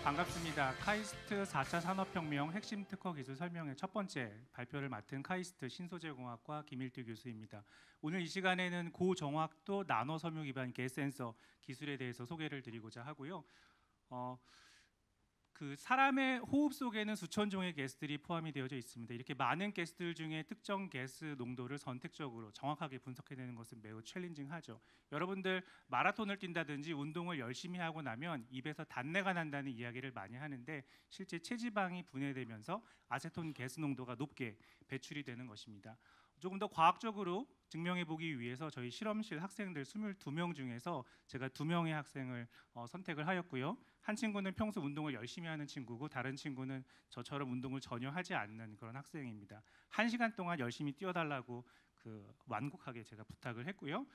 반갑습니다. 카이스트 4차 산업혁명 핵심 특허 기술 설명회 첫 번째 발표를 맡은 카이스트 신소재공학과 김일두 교수입니다. 오늘 이 시간에는 고정확도 나노 섬유 기반 개센서 기술에 대해서 소개를 드리고자 하고요. 그 사람의 호흡 속에는 수천 종의 가스들이 포함이 되어져 있습니다. 이렇게 많은 가스들 중에 특정 가스 농도를 선택적으로 정확하게 분석해내는 것은 매우 챌린징하죠. 여러분들 마라톤을 뛴다든지 운동을 열심히 하고 나면 입에서 단내가 난다는 이야기를 많이 하는데 실제 체지방이 분해되면서 아세톤 가스 농도가 높게 배출이 되는 것입니다. 조금 더 과학적으로 증명해 보기 위해서 저희 실험실 학생들 22명 중에서 제가 2명의 학생을 선택을 하였고요. 한 친구는 평소 운동을 열심히 하는 친구고 다른 친구는 저처럼 운동을 전혀 하지 않는 그런 학생입니다. 1시간 동안 열심히 뛰어달라고 완곡하게 제가 부탁을 했고요.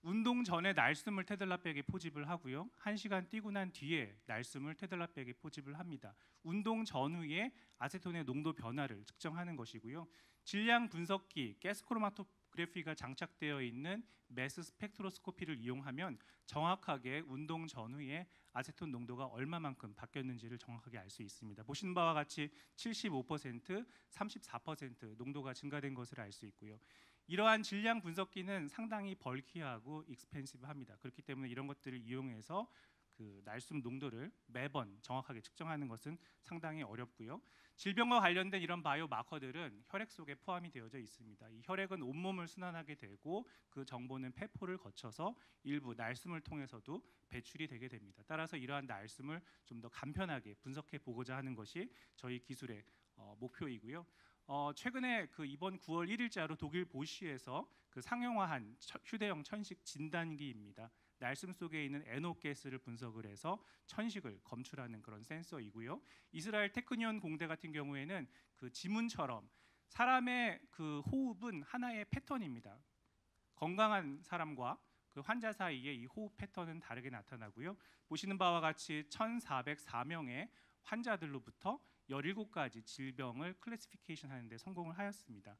운동 전에 날숨을 테들라백에 포집을 하고요. 1시간 뛰고 난 뒤에 날숨을 테들라백에 포집을 합니다. 운동 전후에 아세톤의 농도 변화를 측정하는 것이고요. 질량 분석기 가스크로마토그래피가 장착되어 있는 매스 스펙트로스코피를 이용하면 정확하게 운동 전후에 아세톤 농도가 얼마만큼 바뀌었는지를 정확하게 알 수 있습니다. 보시는 바와 같이 75%, 34% 농도가 증가된 것을 알 수 있고요. 이러한 질량 분석기는 상당히 벌키하고 익스펜시브합니다. 그렇기 때문에 이런 것들을 이용해서 날숨 농도를 매번 정확하게 측정하는 것은 상당히 어렵고요. 질병과 관련된 이런 바이오 마커들은 혈액 속에 포함이 되어져 있습니다. 이 혈액은 온몸을 순환하게 되고 그 정보는 폐포를 거쳐서 일부 날숨을 통해서도 배출이 되게 됩니다. 따라서 이러한 날숨을 좀 더 간편하게 분석해 보고자 하는 것이 저희 기술의 목표이고요. 최근에 이번 9월 1일자로 독일 보쉬에서 상용화한 휴대용 천식 진단기입니다. 날숨 속에 있는 NO가스를 분석을 해서 천식을 검출하는 그런 센서이고요. 이스라엘 테크니온 공대 같은 경우에는 지문처럼 사람의 호흡은 하나의 패턴입니다. 건강한 사람과 환자 사이에 이 호흡 패턴은 다르게 나타나고요. 보시는 바와 같이 1,404명의 환자들로부터 17가지 질병을 클래시피케이션 하는 데 성공을 하였습니다.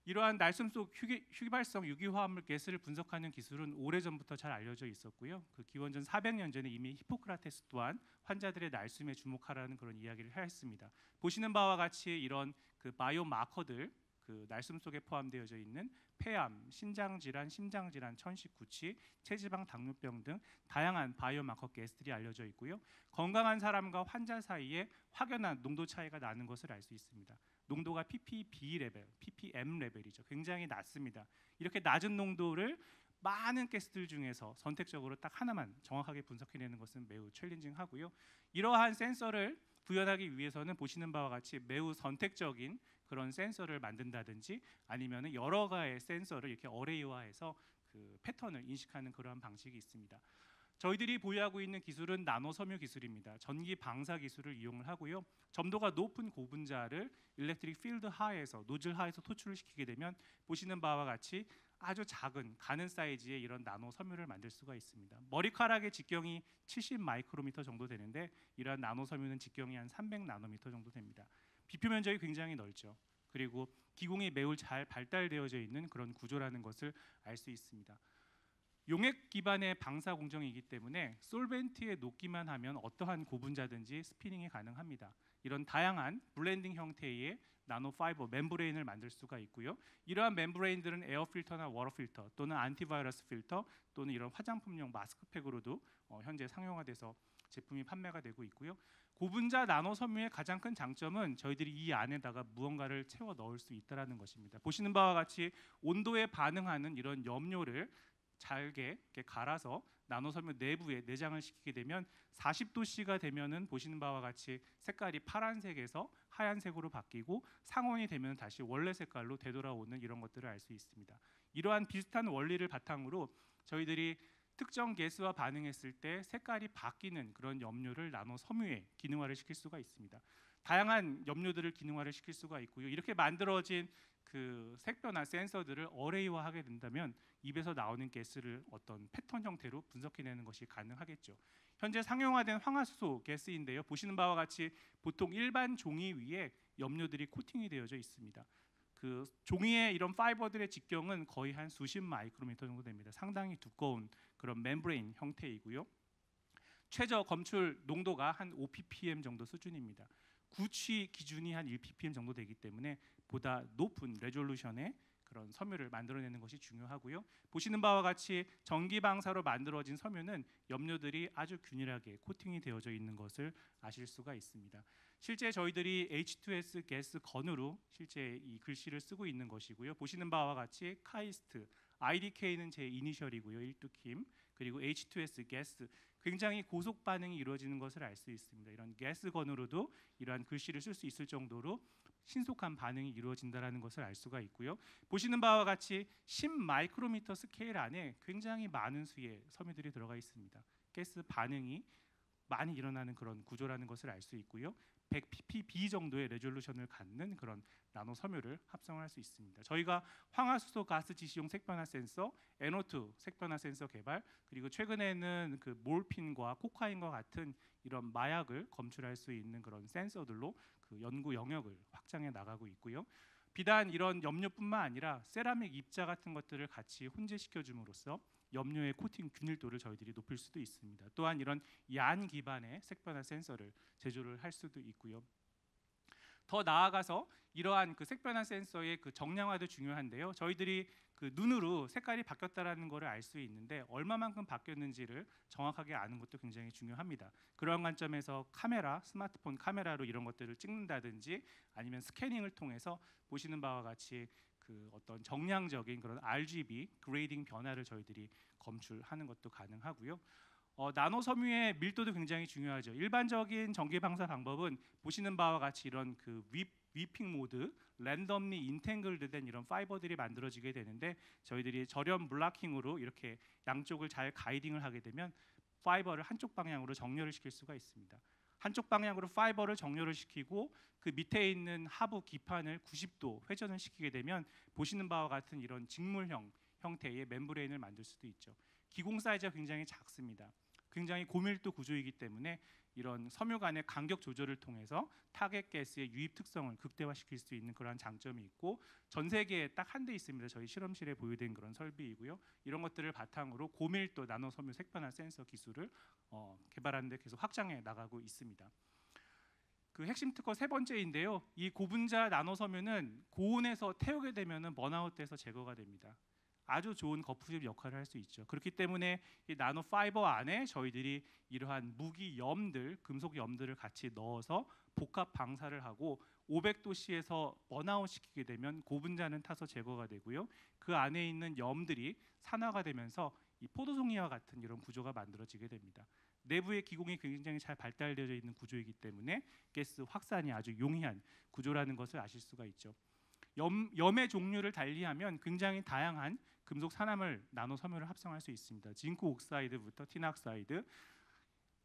이러한 날숨 속 휘발성 유기화합물 가스를 분석하는 기술은 오래전부터 잘 알려져 있었고요. 기원전 400년 전에 이미 히포크라테스 또한 환자들의 날숨에 주목하라는 그런 이야기를 하였습니다. 보시는 바와 같이 이런 바이오 마커들 날숨 속에 포함되어져 있는 폐암, 신장질환, 심장질환, 천식, 구취, 체지방, 당뇨병 등 다양한 바이오마커 가스들이 알려져 있고요. 건강한 사람과 환자 사이에 확연한 농도 차이가 나는 것을 알 수 있습니다. 농도가 ppb 레벨, ppm 레벨이죠. 굉장히 낮습니다. 이렇게 낮은 농도를 많은 가스들 중에서 선택적으로 딱 하나만 정확하게 분석해내는 것은 매우 챌린징하고요. 이러한 센서를 구현하기 위해서는 보시는 바와 같이 매우 선택적인 그런 센서를 만든다든지 아니면 여러 가지의 센서를 이렇게 어레이화해서 패턴을 인식하는 그러한 방식이 있습니다. 저희들이 보유하고 있는 기술은 나노 섬유 기술입니다. 전기 방사 기술을 이용을 하고요. 점도가 높은 고분자를 일렉트릭 필드 하에서 노즐 하에서 토출을 시키게 되면 보시는 바와 같이 아주 작은 가는 사이즈의 이런 나노 섬유를 만들 수가 있습니다. 머리카락의 직경이 70 마이크로미터 정도 되는데 이러한 나노 섬유는 직경이 한 300 나노미터 정도 됩니다. 비표 면적이 굉장히 넓죠. 그리고 기공이 매우 잘 발달되어져 있는 그런 구조라는 것을 알 수 있습니다. 용액 기반의 방사 공정이기 때문에 솔벤트에 녹기만 하면 어떠한 고분자든지 스피닝이 가능합니다. 이런 다양한 블렌딩 형태의 나노 파이버 멤브레인을 만들 수가 있고요. 이러한 멤브레인들은 에어 필터나 워터 필터 또는 안티바이러스 필터 또는 이런 화장품용 마스크팩으로도 현재 상용화돼서 제품이 판매가 되고 있고요. 고분자 나노 섬유의 가장 큰 장점은 저희들이 이 안에다가 무언가를 채워 넣을 수 있다는 것입니다. 보시는 바와 같이 온도에 반응하는 이런 염료를 잘게 이렇게 갈아서 나노 섬유 내부에 내장을 시키게 되면 40도씨가 되면은 보시는 바와 같이 색깔이 파란색에서 하얀색으로 바뀌고 상온이 되면 다시 원래 색깔로 되돌아오는 이런 것들을 알 수 있습니다. 이러한 비슷한 원리를 바탕으로 저희들이 특정 가스와 반응했을 때 색깔이 바뀌는 그런 염료를 나노 섬유에 기능화를 시킬 수가 있습니다. 다양한 염료들을 기능화를 시킬 수가 있고요. 이렇게 만들어진 색변화 센서들을 어레이화하게 된다면 입에서 나오는 가스를 어떤 패턴 형태로 분석해내는 것이 가능하겠죠. 현재 상용화된 황화수소 가스인데요. 보시는 바와 같이 보통 일반 종이 위에 염료들이 코팅이 되어져 있습니다. 종이의 이런 파이버들의 직경은 거의 한 수십 마이크로미터 정도 됩니다. 상당히 두꺼운 그런 멤브레인 형태이고요. 최저 검출 농도가 한 5ppm 정도 수준입니다. 구취 기준이 한 1ppm 정도 되기 때문에 보다 높은 레졸루션의 그런 섬유를 만들어내는 것이 중요하고요. 보시는 바와 같이 전기 방사로 만들어진 섬유는 염료들이 아주 균일하게 코팅이 되어져 있는 것을 아실 수가 있습니다. 실제 저희들이 H2S 가스 건으로 실제 이 글씨를 쓰고 있는 것이고요. 보시는 바와 같이 카이스트, IDK는 제 이니셜이고요. 1두킴, 그리고 H2S 가스, 굉장히 고속 반응이 이루어지는 것을 알 수 있습니다. 이런 가스 건으로도 이러한 글씨를 쓸 수 있을 정도로 신속한 반응이 이루어진다는 것을 알 수가 있고요. 보시는 바와 같이 10 마이크로미터 스케일 안에 굉장히 많은 수의 섬유들이 들어가 있습니다. 가스 반응이 많이 일어나는 그런 구조라는 것을 알 수 있고요. 100 ppb 정도의 레졸루션을 갖는 그런 나노 섬유를 합성할 수 있습니다. 저희가 황화수소 가스 지시용 색변화 센서, NO2 색변화 센서 개발, 그리고 최근에는 그 몰핀과 코카인과 같은 이런 마약을 검출할 수 있는 그런 센서들로 그 연구 영역을 확장해 나가고 있고요. 비단 이런 염료뿐만 아니라 세라믹 입자 같은 것들을 같이 혼재시켜 줌으로써 염료의 코팅 균일도를 저희들이 높일 수도 있습니다. 또한 이런 얀 기반의 색변화 센서를 제조를 할 수도 있고요. 더 나아가서 이러한 그 색변화 센서의 그 정량화도 중요한데요. 저희들이 그 눈으로 색깔이 바뀌었다라는 것을 알 수 있는데 얼마만큼 바뀌었는지를 정확하게 아는 것도 굉장히 중요합니다. 그런 관점에서 카메라, 스마트폰 카메라로 이런 것들을 찍는다든지 아니면 스캐닝을 통해서 보시는 바와 같이 그 어떤 정량적인 그런 RGB 그레이딩 변화를 저희들이 검출하는 것도 가능하고요. 나노 섬유의 밀도도 굉장히 중요하죠. 일반적인 전기 방사 방법은 보시는 바와 같이 이런 그 위핑 모드, 랜덤리 인탱글드된 이런 파이버들이 만들어지게 되는데 저희들이 절연 블라킹으로 이렇게 양쪽을 잘 가이딩을 하게 되면 파이버를 한쪽 방향으로 정렬을 시킬 수가 있습니다. 한쪽 방향으로 파이버를 정렬을 시키고 그 밑에 있는 하부 기판을 90도 회전을 시키게 되면 보시는 바와 같은 이런 직물형 형태의 멤브레인을 만들 수도 있죠. 기공 사이즈가 굉장히 작습니다. 굉장히 고밀도 구조이기 때문에 이런 섬유 간의 간격 조절을 통해서 타겟 가스의 유입 특성을 극대화시킬 수 있는 그러한 장점이 있고 전 세계에 딱 한 대 있습니다. 저희 실험실에 보유된 그런 설비이고요. 이런 것들을 바탕으로 고밀도 나노 섬유 색변화 센서 기술을 개발하는 데 계속 확장해 나가고 있습니다. 그 핵심 특허 세 번째인데요. 이 고분자 나노 섬유는 고온에서 태우게 되면은 번아웃돼서 제거가 됩니다. 아주 좋은 거푸집 역할을 할 수 있죠. 그렇기 때문에 이 나노 파이버 안에 저희들이 이러한 무기 염들, 금속 염들을 같이 넣어서 복합 방사를 하고 500도씨에서 번아웃 시키게 되면 고분자는 타서 제거가 되고요. 그 안에 있는 염들이 산화가 되면서 이 포도송이와 같은 이런 구조가 만들어지게 됩니다. 내부의 기공이 굉장히 잘 발달되어 있는 구조이기 때문에 가스 확산이 아주 용이한 구조라는 것을 아실 수가 있죠. 염의 종류를 달리하면 굉장히 다양한 금속 산화물 나노 섬유를 합성할 수 있습니다. 징크 옥사이드부터 티낙사이드,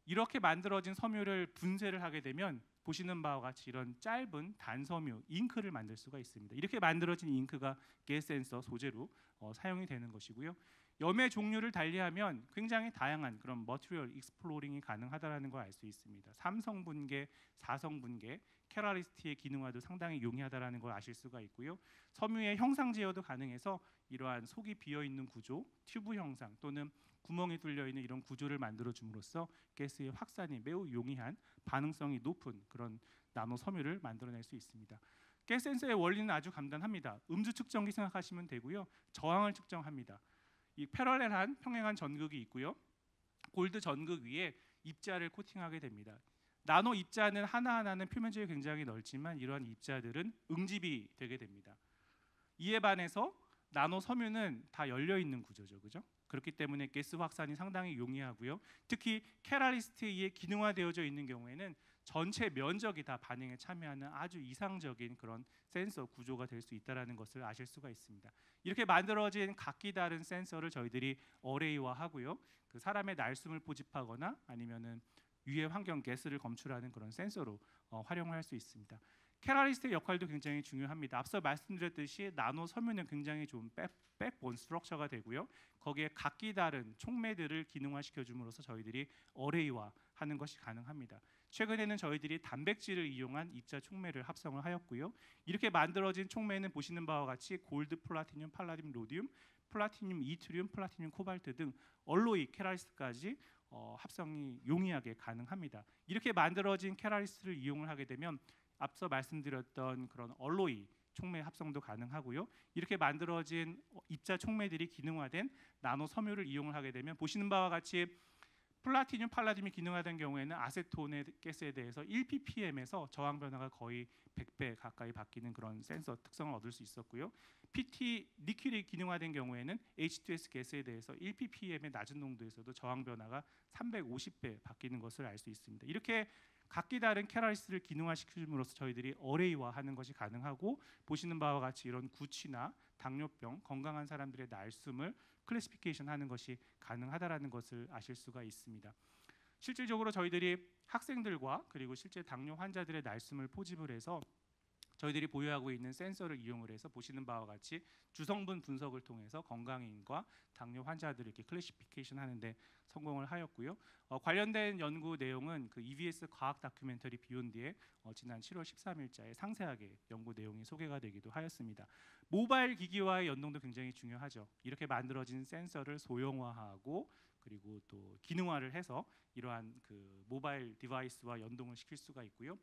이렇게 만들어진 섬유를 분쇄를 하게 되면 보시는 바와 같이 이런 짧은 단섬유 잉크를 만들 수가 있습니다. 이렇게 만들어진 잉크가 가스 센서 소재로 사용이 되는 것이고요. 염의 종류를 달리하면 굉장히 다양한 그런 머티리얼 익스플로링이 가능하다는 걸 알 수 있습니다. 3성분계, 4성분계, 캐럴리스트의 기능화도 상당히 용이하다는 걸 아실 수가 있고요. 섬유의 형상 제어도 가능해서 이러한 속이 비어 있는 구조, 튜브 형상 또는 구멍이 뚫려 있는 이런 구조를 만들어 줌으로써 가스의 확산이 매우 용이한 반응성이 높은 그런 나노 섬유를 만들어낼 수 있습니다. 가스 센서의 원리는 아주 간단합니다. 음주 측정기 생각하시면 되고요. 저항을 측정합니다. 이 패러렐한 평행한 전극이 있고요. 골드 전극 위에 입자를 코팅하게 됩니다. 나노 입자는 하나하나는 표면적이 굉장히 넓지만 이러한 입자들은 응집이 되게 됩니다. 이에 반해서 나노 섬유는 다 열려 있는 구조죠, 그죠? 그렇기 때문에 가스 확산이 상당히 용이하고요. 특히 캐럴리스트에 의해 기능화되어져 있는 경우에는 전체 면적이 다 반응에 참여하는 아주 이상적인 그런 센서 구조가 될 수 있다는 것을 아실 수가 있습니다. 이렇게 만들어진 각기 다른 센서를 저희들이 어레이화하고요. 그 사람의 날숨을 포집하거나 아니면은 유해 환경 가스를 검출하는 그런 센서로 활용할 수 있습니다. 캐럴리스트의 역할도 굉장히 중요합니다. 앞서 말씀드렸듯이 나노 섬유는 굉장히 좋은 백본 스트럭처가 되고요. 거기에 각기 다른 촉매들을 기능화시켜 줌으로써 저희들이 어레이화하는 것이 가능합니다. 최근에는 저희들이 단백질을 이용한 입자 촉매를 합성을 하였고요. 이렇게 만들어진 촉매는 보시는 바와 같이 골드, 플라티늄, 팔라딘, 로디움, 플라티늄, 이트리움, 플라티늄, 코발트 등 얼로이 캐탈리스트까지 합성이 용이하게 가능합니다. 이렇게 만들어진 캐탈리스트를 이용을 하게 되면 앞서 말씀드렸던 그런 얼로이 촉매 합성도 가능하고요. 이렇게 만들어진 입자 촉매들이 기능화된 나노 섬유를 이용을 하게 되면 보시는 바와 같이 플라티늄, 팔라듐이 기능화된 경우에는 아세톤의 가스에 대해서 1ppm에서 저항 변화가 거의 100배 가까이 바뀌는 그런 센서 특성을 얻을 수 있었고요. PT 니켈이 기능화된 경우에는 H2S 가스에 대해서 1ppm의 낮은 농도에서도 저항 변화가 350배 바뀌는 것을 알 수 있습니다. 이렇게 각기 다른 캐탈리스트를 기능화시킴으로써 저희들이 어레이화하는 것이 가능하고 보시는 바와 같이 이런 구취나 당뇨병, 건강한 사람들의 날숨을 클래시피케이션하는 것이 가능하다라는 것을 아실 수가 있습니다. 실질적으로 저희들이 학생들과 그리고 실제 당뇨 환자들의 날숨을 포집을 해서 저희들이 보유하고 있는 센서를 이용을 해서 보시는 바와 같이 주성분 분석을 통해서 건강인과 당뇨 환자들을 이렇게 클래시피케이션 하는데 성공을 하였고요. 관련된 연구 내용은 그 EBS 과학 다큐멘터리 비욘드에 지난 7월 13일자에 상세하게 연구 내용이 소개가 되기도 하였습니다. 모바일 기기와의 연동도 굉장히 중요하죠. 이렇게 만들어진 센서를 소형화하고 그리고 또 기능화를 해서 이러한 그 모바일 디바이스와 연동을 시킬 수가 있고요.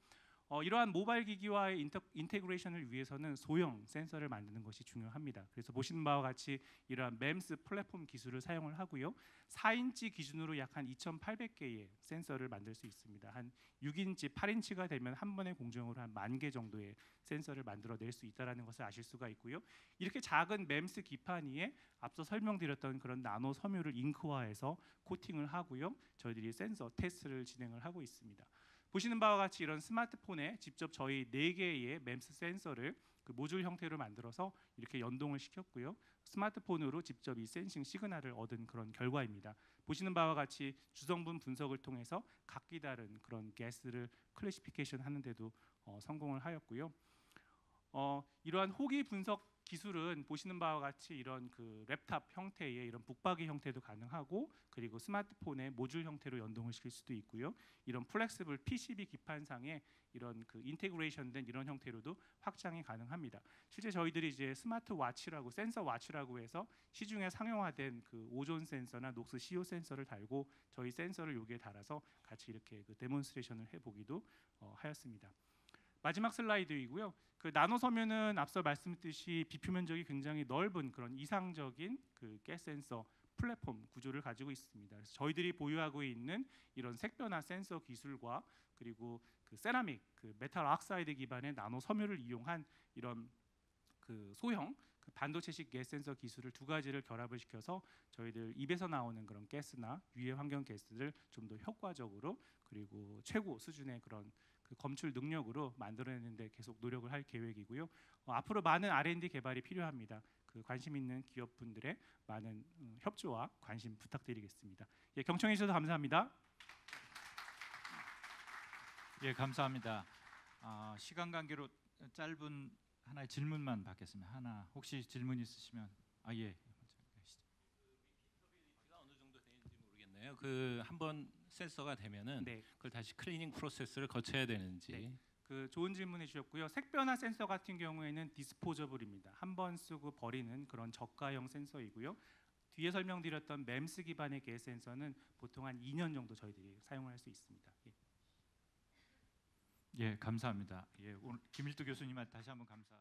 이러한 모바일 기기와의 인테그레이션을 위해서는 소형 센서를 만드는 것이 중요합니다. 그래서 보시는 바와 같이 이러한 MEMS 플랫폼 기술을 사용을 하고요. 4인치 기준으로 약 한 2,800개의 센서를 만들 수 있습니다. 한 6인치, 8인치가 되면 한 번의 공정으로 한 10,000개 정도의 센서를 만들어낼 수 있다는 것을 아실 수가 있고요. 이렇게 작은 MEMS 기판 위에 앞서 설명드렸던 그런 나노 섬유를 잉크화해서 코팅을 하고요. 저희들이 센서 테스트를 진행을 하고 있습니다. 보시는 바와 같이 이런 스마트폰에 직접 저희 4개의 MEMS 센서를 그 모듈 형태로 만들어서 이렇게 연동을 시켰고요. 스마트폰으로 직접 이 센싱 시그널을 얻은 그런 결과입니다. 보시는 바와 같이 주성분 분석을 통해서 각기 다른 그런 가스를 클래시피케이션 하는데도 성공을 하였고요. 이러한 호기 분석 기술은 보시는 바와 같이 이런 그 랩탑 형태의 이런 북박이 형태도 가능하고 그리고 스마트폰의 모듈 형태로 연동을 시킬 수도 있고요. 이런 플렉시블 PCB 기판상에 이런 그 인테그레이션된 이런 형태로도 확장이 가능합니다. 실제 저희들이 이제 스마트 와치라고 센서 와치라고 해서 시중에 상용화된 그 오존 센서나 녹스 CO 센서를 달고 저희 센서를 여기에 달아서 같이 이렇게 그 데몬스트레이션을 해보기도 하였습니다. 마지막 슬라이드이고요. 그 나노 섬유는 앞서 말씀드렸듯이 비표면적이 굉장히 넓은 그런 이상적인 그 가스 센서 플랫폼 구조를 가지고 있습니다. 그래서 저희들이 보유하고 있는 이런 색변화 센서 기술과 그리고 그 세라믹, 그 메탈 옥사이드 기반의 나노 섬유를 이용한 이런 그 소형 그 반도체식 가스 센서 기술을 두 가지를 결합을 시켜서 저희들 입에서 나오는 그런 가스나 유해 환경 가스들을 좀 더 효과적으로 그리고 최고 수준의 그런 그 검출 능력으로 만들어내는데 계속 노력을 할 계획이고요. 앞으로 많은 R&D 개발이 필요합니다. 그 관심 있는 기업분들의 많은 협조와 관심 부탁드리겠습니다. 예, 경청해 주셔서 감사합니다. 예, 감사합니다. 시간 관계로 짧은 하나의 질문만 받겠습니다. 하나 혹시 질문 있으시면 예. 가 어느 정도 되는지 모르겠네요. 그 한번 센서가 되면은 네. 그걸 다시 클리닝 프로세스를 거쳐야 되는지. 네. 그 좋은 질문해 주셨고요. 색변화 센서 같은 경우에는 디스포저블입니다. 한 번 쓰고 버리는 그런 저가형 센서이고요. 뒤에 설명드렸던 MEMS 기반의 가스 센서는 보통 한 2년 정도 저희들이 사용할 수 있습니다. 예. 예, 감사합니다. 예, 오늘 김일두 교수님한테 다시 한번 감사.